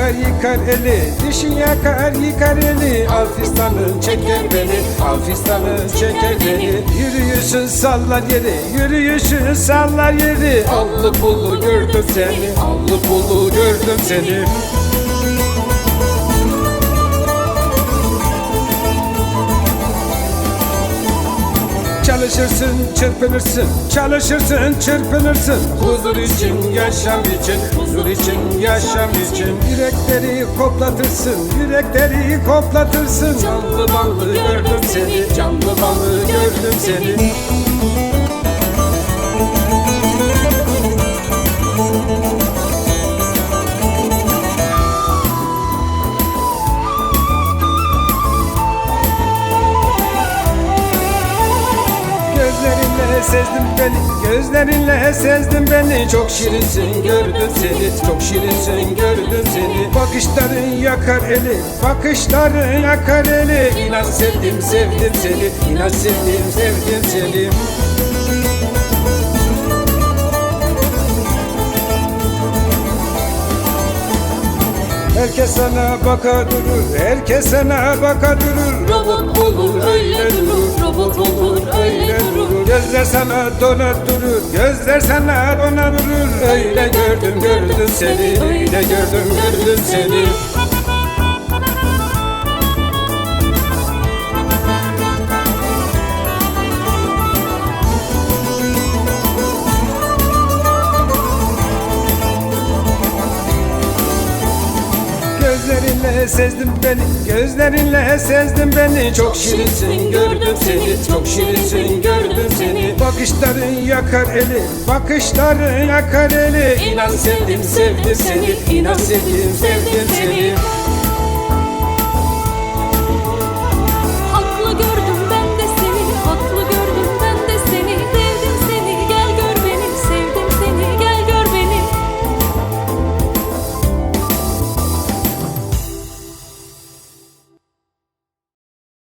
yakar yıkar eli, dişin yakar yıkar eli. Al fistanın çeker beni, al fistanın çeker beni. Yürüyüşün sallar yeri, yürüyüşün sallar yeri. Allı pullu gördüm seni, allı pullu gördüm seni. Çalışırsın, çırpınırsın, çalışırsın, çırpınırsın. Huzur için, yaşam için, huzur için, yaşam için. Yürekleri koplatırsın, yürekleri koplatırsın. Canlı ballı gördüm seni, canlı ballı gördüm seni. Gözlerinle sezdim beni, gözlerinle sezdim beni. Çok şirinsin gördüm seni, çok şirinsin gördüm seni. Bakışların yakar eli, bakışların yakar eli. İnan sevdim, sevdim seni, inan sevdim, sevdim seni. Herkes sana baka durur, herkes sana baka durur. Robot olur öyle durur, robot olur öyle durur. Gözler sana dona durur, gözler sana dona durur. Öyle gördüm gördüm seni, öyle gördüm gördüm seni. Gözlerinle sezdim beni, gözlerinle sezdim beni. Çok şirinsin gördüm seni, çok şirinsin gördüm seni. Bakışların yakar eli, bakışların yakar eli. İnan sevdim, sevdim seni, inan sevdim, sevdim seni.